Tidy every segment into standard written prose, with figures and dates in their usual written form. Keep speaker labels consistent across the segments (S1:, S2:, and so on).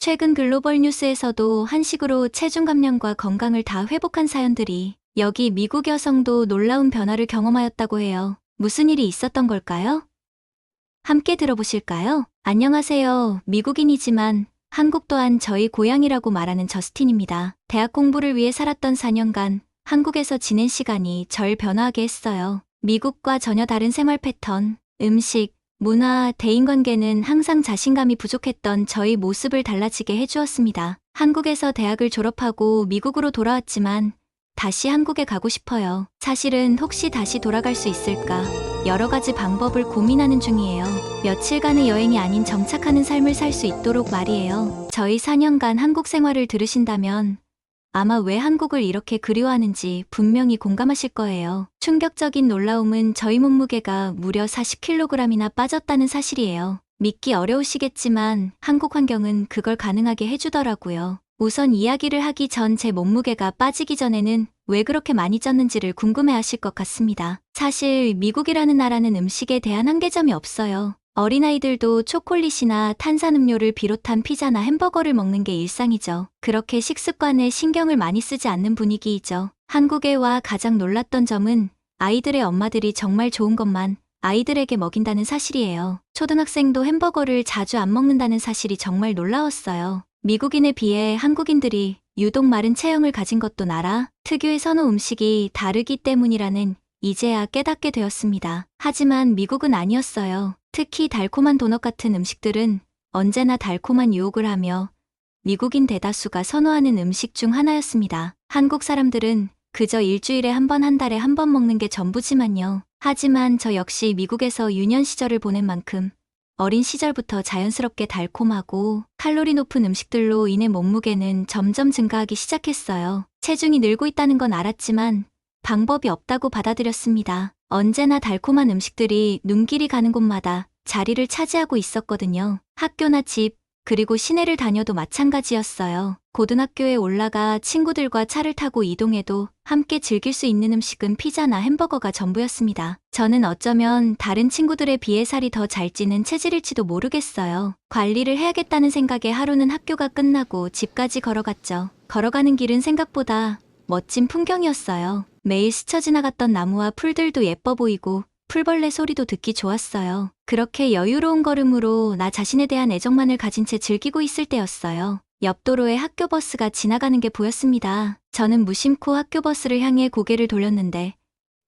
S1: 최근 글로벌 뉴스에서도 한식으로 체중 감량과 건강을 다 회복한 사연들이 여기 미국 여성도 놀라운 변화를 경험하였다고 해요. 무슨 일이 있었던 걸까요? 함께 들어보실까요? 안녕하세요. 미국인이지만 한국 또한 저희 고향이라고 말하는 저스틴입니다. 대학 공부를 위해 살았던 4년간 한국에서 지낸 시간이 절 변화하게 했어요. 미국과 전혀 다른 생활 패턴, 음식, 문화, 대인관계는 항상 자신감이 부족했던 저희 모습을 달라지게 해주었습니다. 한국에서 대학을 졸업하고 미국으로 돌아왔지만 다시 한국에 가고 싶어요. 사실은 혹시 다시 돌아갈 수 있을까? 여러 가지 방법을 고민하는 중이에요. 며칠간의 여행이 아닌 정착하는 삶을 살 수 있도록 말이에요. 저희 4년간 한국 생활을 들으신다면 아마 왜 한국을 이렇게 그리워하는지 분명히 공감하실 거예요. 충격적인 놀라움은 저희 몸무게가 무려 40kg이나 빠졌다는 사실이에요. 믿기 어려우시겠지만 한국 환경은 그걸 가능하게 해주더라고요. 우선 이야기를 하기 전 제 몸무게가 빠지기 전에는 왜 그렇게 많이 쪘는지를 궁금해하실 것 같습니다. 사실 미국이라는 나라는 음식에 대한 한계점이 없어요. 어린아이들도 초콜릿이나 탄산음료를 비롯한 피자나 햄버거를 먹는 게 일상이죠. 그렇게 식습관에 신경을 많이 쓰지 않는 분위기이죠. 한국에 와 가장 놀랐던 점은 아이들의 엄마들이 정말 좋은 것만 아이들에게 먹인다는 사실이에요. 초등학생도 햄버거를 자주 안 먹는다는 사실이 정말 놀라웠어요. 미국인에 비해 한국인들이 유독 마른 체형을 가진 것도 나라 특유의 선호 음식이 다르기 때문이라는 이제야 깨닫게 되었습니다. 하지만 미국은 아니었어요. 특히 달콤한 도넛 같은 음식들은 언제나 달콤한 유혹을 하며 미국인 대다수가 선호하는 음식 중 하나였습니다. 한국 사람들은 그저 일주일에 한 번, 한 달에 한 번 먹는 게 전부지만요. 하지만 저 역시 미국에서 유년 시절을 보낸 만큼 어린 시절부터 자연스럽게 달콤하고 칼로리 높은 음식들로 인해 몸무게는 점점 증가하기 시작했어요. 체중이 늘고 있다는 건 알았지만 방법이 없다고 받아들였습니다. 언제나 달콤한 음식들이 눈길이 가는 곳마다 자리를 차지하고 있었거든요. 학교나 집, 그리고 시내를 다녀도 마찬가지였어요. 고등학교에 올라가 친구들과 차를 타고 이동해도 함께 즐길 수 있는 음식은 피자나 햄버거가 전부였습니다. 저는 어쩌면 다른 친구들에 비해 살이 더 잘 찌는 체질일지도 모르겠어요. 관리를 해야겠다는 생각에 하루는 학교가 끝나고 집까지 걸어갔죠. 걸어가는 길은 생각보다 멋진 풍경이었어요. 매일 스쳐 지나갔던 나무와 풀들도 예뻐 보이고 풀벌레 소리도 듣기 좋았어요. 그렇게 여유로운 걸음으로 나 자신에 대한 애정만을 가진 채 즐기고 있을 때였어요. 옆 도로에 학교 버스가 지나가는 게 보였습니다. 저는 무심코 학교 버스를 향해 고개를 돌렸는데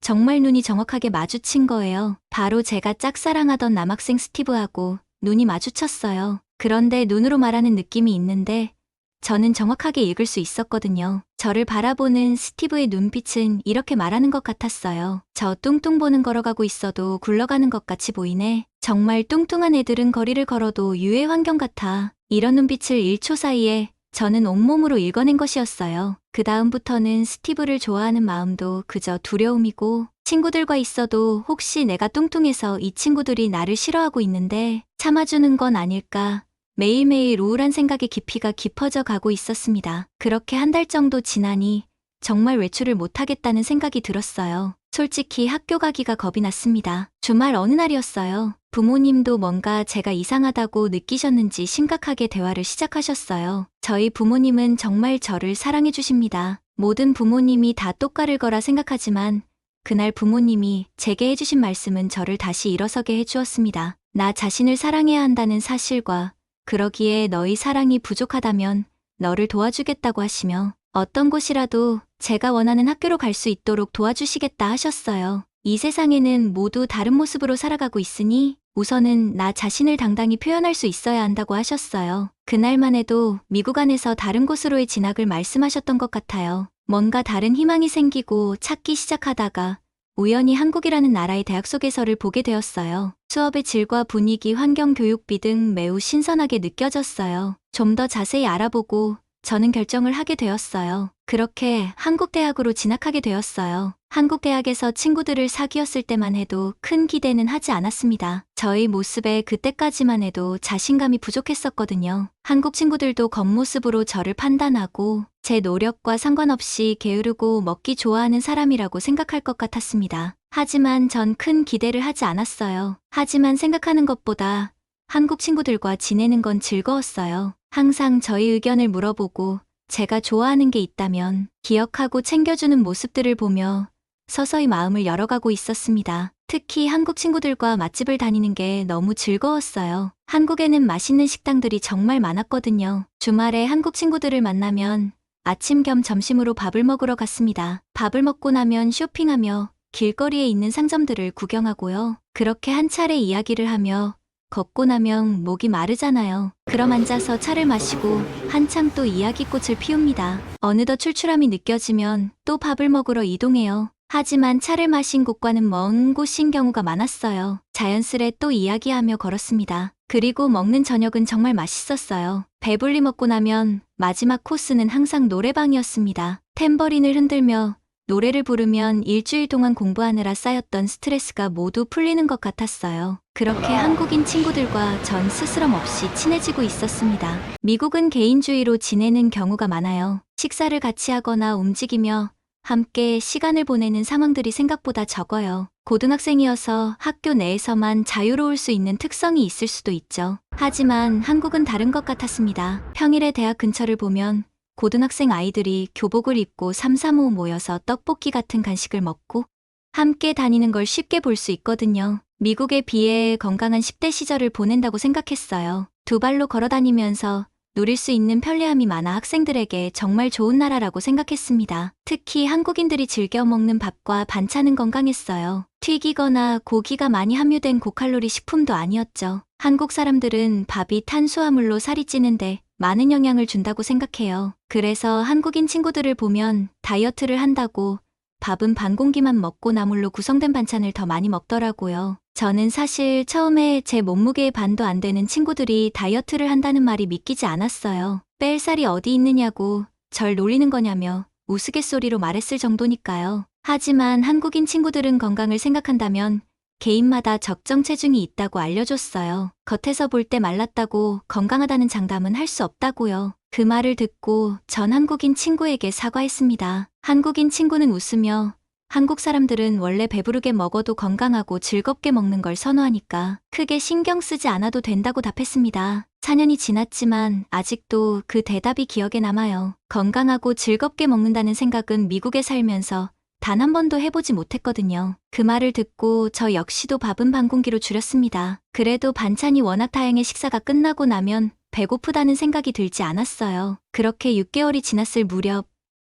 S1: 정말 눈이 정확하게 마주친 거예요. 바로 제가 짝사랑하던 남학생 스티브하고 눈이 마주쳤어요. 그런데 눈으로 말하는 느낌이 있는데 저는 정확하게 읽을 수 있었거든요. 저를 바라보는 스티브의 눈빛은 이렇게 말하는 것 같았어요. 저 뚱뚱 보는 걸어가고 있어도 굴러가는 것 같이 보이네. 정말 뚱뚱한 애들은 거리를 걸어도 유해 환경 같아. 이런 눈빛을 1초 사이에 저는 온몸으로 읽어낸 것이었어요. 그 다음부터는 스티브를 좋아하는 마음도 그저 두려움이고 친구들과 있어도 혹시 내가 뚱뚱해서 이 친구들이 나를 싫어하고 있는데 참아주는 건 아닐까. 매일매일 우울한 생각의 깊이가 깊어져 가고 있었습니다. 그렇게 한 달 정도 지나니 정말 외출을 못하겠다는 생각이 들었어요. 솔직히 학교 가기가 겁이 났습니다. 주말 어느 날이었어요. 부모님도 뭔가 제가 이상하다고 느끼셨는지 심각하게 대화를 시작하셨어요. 저희 부모님은 정말 저를 사랑해 주십니다. 모든 부모님이 다 똑같을 거라 생각하지만 그날 부모님이 제게 해주신 말씀은 저를 다시 일어서게 해주었습니다. 나 자신을 사랑해야 한다는 사실과 그러기에 너희 사랑이 부족하다면 너를 도와주겠다고 하시며 어떤 곳이라도 제가 원하는 학교로 갈 수 있도록 도와주시겠다 하셨어요. 이 세상에는 모두 다른 모습으로 살아가고 있으니 우선은 나 자신을 당당히 표현할 수 있어야 한다고 하셨어요. 그날만 해도 미국 안에서 다른 곳으로의 진학을 말씀하셨던 것 같아요. 뭔가 다른 희망이 생기고 찾기 시작하다가 우연히 한국이라는 나라의 대학 소개서를 보게 되었어요. 수업의 질과 분위기, 환경, 교육비 등 매우 신선하게 느껴졌어요. 좀 더 자세히 알아보고 저는 결정을 하게 되었어요. 그렇게 한국 대학으로 진학하게 되었어요. 한국 대학에서 친구들을 사귀었을 때만 해도 큰 기대는 하지 않았습니다. 저의 모습에 그때까지만 해도 자신감이 부족했었거든요. 한국 친구들도 겉모습으로 저를 판단하고 제 노력과 상관없이 게으르고 먹기 좋아하는 사람이라고 생각할 것 같았습니다. 하지만 전 큰 기대를 하지 않았어요. 하지만 생각하는 것보다 한국 친구들과 지내는 건 즐거웠어요. 항상 저희 의견을 물어보고 제가 좋아하는 게 있다면 기억하고 챙겨주는 모습들을 보며 서서히 마음을 열어가고 있었습니다. 특히 한국 친구들과 맛집을 다니는 게 너무 즐거웠어요. 한국에는 맛있는 식당들이 정말 많았거든요. 주말에 한국 친구들을 만나면 아침 겸 점심으로 밥을 먹으러 갔습니다. 밥을 먹고 나면 쇼핑하며 길거리에 있는 상점들을 구경하고요. 그렇게 한 차례 이야기를 하며 걷고 나면 목이 마르잖아요. 그럼 앉아서 차를 마시고 한창 또 이야기꽃을 피웁니다. 어느덧 출출함이 느껴지면 또 밥을 먹으러 이동해요. 하지만 차를 마신 곳과는 먼 곳인 경우가 많았어요. 자연스레 또 이야기하며 걸었습니다. 그리고 먹는 저녁은 정말 맛있었어요. 배불리 먹고 나면 마지막 코스는 항상 노래방이었습니다. 탬버린을 흔들며 노래를 부르면 일주일 동안 공부하느라 쌓였던 스트레스가 모두 풀리는 것 같았어요. 그렇게 한국인 친구들과 전 스스럼 없이 친해지고 있었습니다. 미국은 개인주의로 지내는 경우가 많아요. 식사를 같이 하거나 움직이며 함께 시간을 보내는 상황들이 생각보다 적어요. 고등학생이어서 학교 내에서만 자유로울 수 있는 특성이 있을 수도 있죠. 하지만 한국은 다른 것 같았습니다. 평일에 대학 근처를 보면 고등학생 아이들이 교복을 입고 335 모여서 떡볶이 같은 간식을 먹고 함께 다니는 걸 쉽게 볼 수 있거든요. 미국에 비해 건강한 10대 시절을 보낸다고 생각했어요. 두 발로 걸어 다니면서 누릴 수 있는 편리함이 많아 학생들에게 정말 좋은 나라라고 생각했습니다. 특히 한국인들이 즐겨 먹는 밥과 반찬은 건강했어요. 튀기거나 고기가 많이 함유된 고칼로리 식품도 아니었죠. 한국 사람들은 밥이 탄수화물로 살이 찌는데 많은 영향을 준다고 생각해요. 그래서 한국인 친구들을 보면 다이어트를 한다고 밥은 반 공기만 먹고 나물로 구성된 반찬을 더 많이 먹더라고요. 저는 사실 처음에 제 몸무게의 반도 안 되는 친구들이 다이어트를 한다는 말이 믿기지 않았어요. 뺄 살이 어디 있느냐고 절 놀리는 거냐며 우스갯소리로 말했을 정도니까요. 하지만 한국인 친구들은 건강을 생각한다면 개인마다 적정 체중이 있다고 알려줬어요. 겉에서 볼 때 말랐다고 건강하다는 장담은 할 수 없다고요. 그 말을 듣고 전 한국인 친구에게 사과했습니다. 한국인 친구는 웃으며 한국 사람들은 원래 배부르게 먹어도 건강하고 즐겁게 먹는 걸 선호하니까 크게 신경 쓰지 않아도 된다고 답했습니다. 4년이 지났지만 아직도 그 대답이 기억에 남아요. 건강하고 즐겁게 먹는다는 생각은 미국에 살면서 단 한 번도 해보지 못했거든요. 그 말을 듣고 저 역시도 밥은 반 공기로 줄였습니다. 그래도 반찬이 워낙 다양해 식사가 끝나고 나면 배고프다는 생각이 들지 않았어요. 그렇게 6개월이 지났을 무렵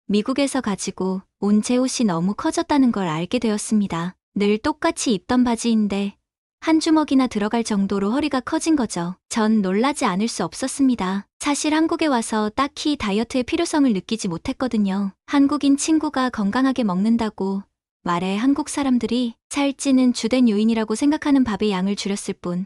S1: 미국에서 가지고 온 제 옷이 너무 커졌다는 걸 알게 되었습니다. 늘 똑같이 입던 바지인데 한 주먹이나 들어갈 정도로 허리가 커진 거죠. 전 놀라지 않을 수 없었습니다. 사실 한국에 와서 딱히 다이어트의 필요성을 느끼지 못했거든요. 한국인 친구가 건강하게 먹는다고 말해 한국 사람들이 살찌는 주된 요인이라고 생각하는 밥의 양을 줄였을 뿐,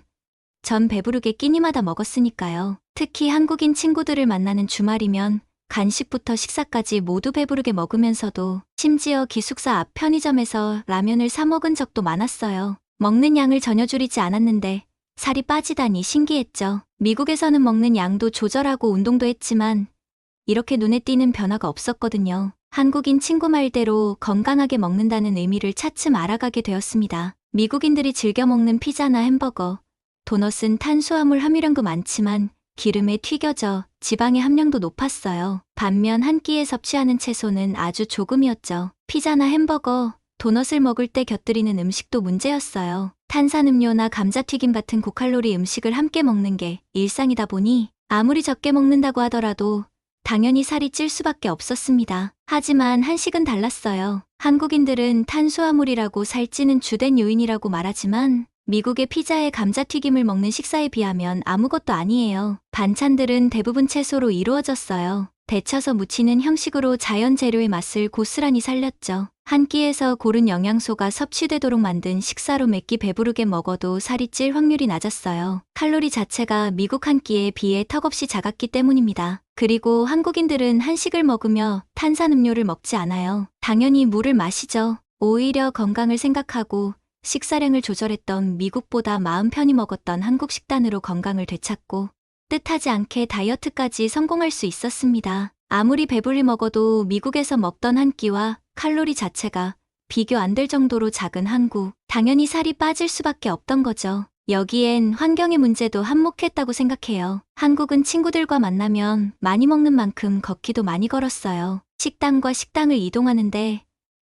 S1: 전 배부르게 끼니마다 먹었으니까요. 특히 한국인 친구들을 만나는 주말이면 간식부터 식사까지 모두 배부르게 먹으면서도 심지어 기숙사 앞 편의점에서 라면을 사 먹은 적도 많았어요. 먹는 양을 전혀 줄이지 않았는데 살이 빠지다니 신기했죠. 미국에서는 먹는 양도 조절하고 운동도 했지만 이렇게 눈에 띄는 변화가 없었거든요. 한국인 친구 말대로 건강하게 먹는다는 의미를 차츰 알아가게 되었습니다. 미국인들이 즐겨 먹는 피자나 햄버거, 도넛은 탄수화물 함유량도 많지만 기름에 튀겨져 지방의 함량도 높았어요. 반면 한 끼에 섭취하는 채소는 아주 조금이었죠. 피자나 햄버거, 도넛을 먹을 때 곁들이는 음식도 문제였어요. 탄산음료나 감자튀김 같은 고칼로리 음식을 함께 먹는 게 일상이다 보니 아무리 적게 먹는다고 하더라도 당연히 살이 찔 수밖에 없었습니다. 하지만 한식은 달랐어요. 한국인들은 탄수화물이라고 살찌는 주된 요인이라고 말하지만 미국의 피자에 감자튀김을 먹는 식사에 비하면 아무것도 아니에요. 반찬들은 대부분 채소로 이루어졌어요. 데쳐서 무치는 형식으로 자연 재료의 맛을 고스란히 살렸죠. 한 끼에서 고른 영양소가 섭취되도록 만든 식사로 몇 끼 배부르게 먹어도 살이 찔 확률이 낮았어요. 칼로리 자체가 미국 한 끼에 비해 턱없이 작았기 때문입니다. 그리고 한국인들은 한식을 먹으며 탄산음료를 먹지 않아요. 당연히 물을 마시죠. 오히려 건강을 생각하고 식사량을 조절했던 미국보다 마음 편히 먹었던 한국 식단으로 건강을 되찾고 뜻하지 않게 다이어트까지 성공할 수 있었습니다. 아무리 배불리 먹어도 미국에서 먹던 한 끼와 칼로리 자체가 비교 안 될 정도로 작은 한국, 당연히 살이 빠질 수밖에 없던 거죠. 여기엔 환경의 문제도 한몫했다고 생각해요. 한국은 친구들과 만나면 많이 먹는 만큼 걷기도 많이 걸었어요. 식당과 식당을 이동하는데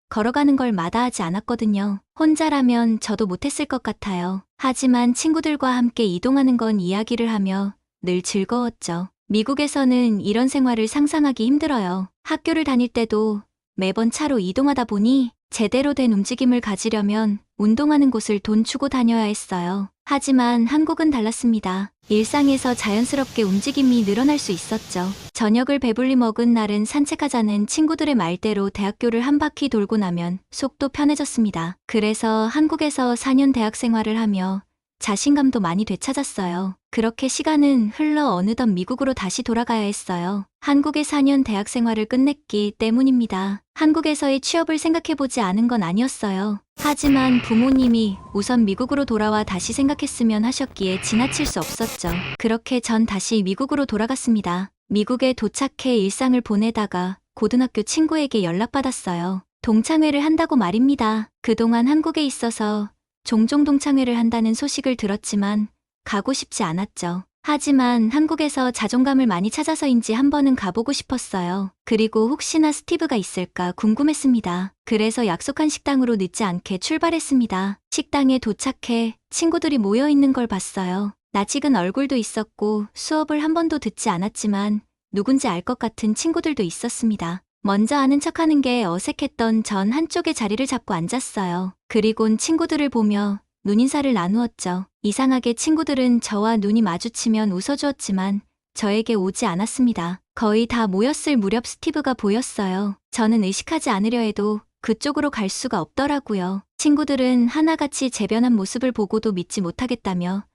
S1: 걸어가는 걸 마다하지 않았거든요. 혼자라면 저도 못했을 것 같아요. 하지만 친구들과 함께 이동하는 건 이야기를 하며 늘 즐거웠죠. 미국에서는 이런 생활을 상상하기 힘들어요. 학교를 다닐 때도 매번 차로 이동하다 보니 제대로 된 움직임을 가지려면 운동하는 곳을 돈 주고 다녀야 했어요. 하지만 한국은 달랐습니다. 일상에서 자연스럽게 움직임이 늘어날 수 있었죠. 저녁을 배불리 먹은 날은 산책하자는 친구들의 말대로 대학교를 한 바퀴 돌고 나면 속도 편해졌습니다. 그래서 한국에서 4년 대학 생활을 하며 자신감도 많이 되찾았어요. 그렇게 시간은 흘러 어느덧 미국으로 다시 돌아가야 했어요. 한국의 4년 대학 생활을 끝냈기 때문입니다. 한국에서의 취업을 생각해보지 않은 건 아니었어요. 하지만 부모님이 우선 미국으로 돌아와 다시 생각했으면 하셨기에 지나칠 수 없었죠. 그렇게 전 다시 미국으로 돌아갔습니다. 미국에 도착해 일상을 보내다가 고등학교 친구에게 연락받았어요. 동창회를 한다고 말입니다. 그동안 한국에 있어서 종종 동창회를 한다는 소식을 들었지만 가고 싶지 않았죠. 하지만 한국에서 자존감을 많이 찾아서인지 한 번은 가보고 싶었어요. 그리고 혹시나 스티브가 있을까 궁금했습니다. 그래서 약속한 식당으로 늦지 않게 출발했습니다. 식당에 도착해 친구들이 모여 있는 걸 봤어요. 낯익은 얼굴도 있었고 수업을 한 번도 듣지 않았지만 누군지 알 것 같은 친구들도 있었습니다. 먼저 아는 척하는 게 어색했던 전 한쪽에 자리를 잡고 앉았어요. 그리곤 친구들을 보며 눈인사를 나누었죠. 이상하게 친구들은 저와 눈이 마주치면 웃어주었지만 저에게 오지 않았습니다. 거의 다 모였을 무렵 스티브가 보였어요. 저는 의식하지 않으려 해도 그쪽으로 갈 수가 없더라고요. 친구들은 하나같이 제 변한 모습을 보고도 믿지 못하겠다며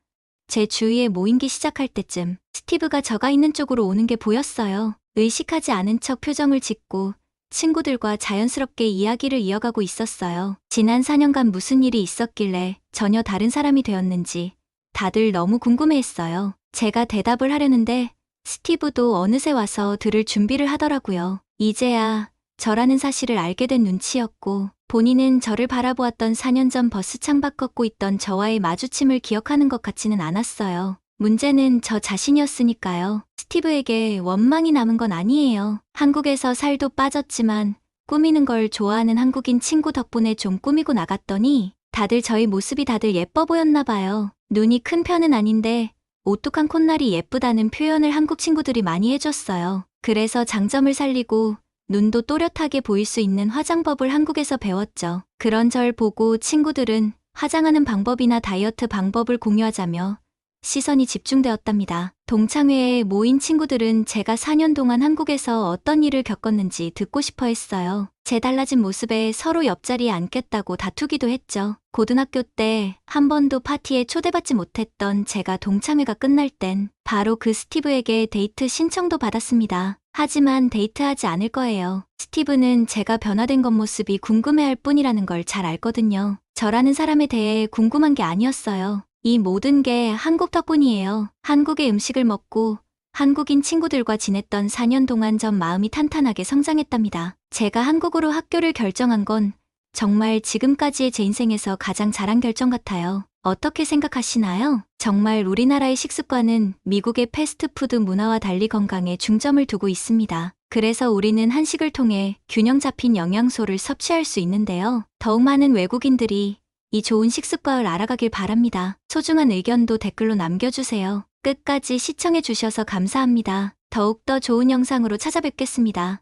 S1: 제 주위에 모이기 시작할 때쯤 스티브가 저가 있는 쪽으로 오는 게 보였어요. 의식하지 않은 척 표정을 짓고 친구들과 자연스럽게 이야기를 이어가고 있었어요. 지난 4년간 무슨 일이 있었길래 전혀 다른 사람이 되었는지 다들 너무 궁금해했어요. 제가 대답을 하려는데 스티브도 어느새 와서 들을 준비를 하더라고요. 이제야 저라는 사실을 알게 된 눈치였고 본인은 저를 바라보았던 4년 전 버스 창밖 걷고 있던 저와의 마주침을 기억하는 것 같지는 않았어요. 문제는 저 자신이었으니까요. 스티브에게 원망이 남은 건 아니에요. 한국에서 살도 빠졌지만 꾸미는 걸 좋아하는 한국인 친구 덕분에 좀 꾸미고 나갔더니 다들 저희 모습이 다들 예뻐 보였나 봐요. 눈이 큰 편은 아닌데 오뚝한 콧날이 예쁘다는 표현을 한국 친구들이 많이 해줬어요. 그래서 장점을 살리고 눈도 또렷하게 보일 수 있는 화장법을 한국에서 배웠죠. 그런 절 보고 친구들은 화장하는 방법이나 다이어트 방법을 공유하자며 시선이 집중되었답니다. 동창회에 모인 친구들은 제가 4년 동안 한국에서 어떤 일을 겪었는지 듣고 싶어 했어요. 제 달라진 모습에 서로 옆자리에 앉겠다고 다투기도 했죠. 고등학교 때 한 번도 파티에 초대받지 못했던 제가 동창회가 끝날 땐 바로 그 스티브에게 데이트 신청도 받았습니다. 하지만 데이트하지 않을 거예요. 스티브는 제가 변화된 겉모습이 궁금해할 뿐이라는 걸 잘 알거든요. 저라는 사람에 대해 궁금한 게 아니었어요. 이 모든 게 한국 덕분이에요. 한국의 음식을 먹고 한국인 친구들과 지냈던 4년 동안 전 마음이 탄탄하게 성장했답니다. 제가 한국으로 학교를 결정한 건 정말 지금까지의 제 인생에서 가장 잘한 결정 같아요. 어떻게 생각하시나요? 정말 우리나라의 식습관은 미국의 패스트푸드 문화와 달리 건강에 중점을 두고 있습니다. 그래서 우리는 한식을 통해 균형 잡힌 영양소를 섭취할 수 있는데요. 더욱 많은 외국인들이 이 좋은 식습관을 알아가길 바랍니다. 소중한 의견도 댓글로 남겨주세요. 끝까지 시청해주셔서 감사합니다. 더욱더 좋은 영상으로 찾아뵙겠습니다.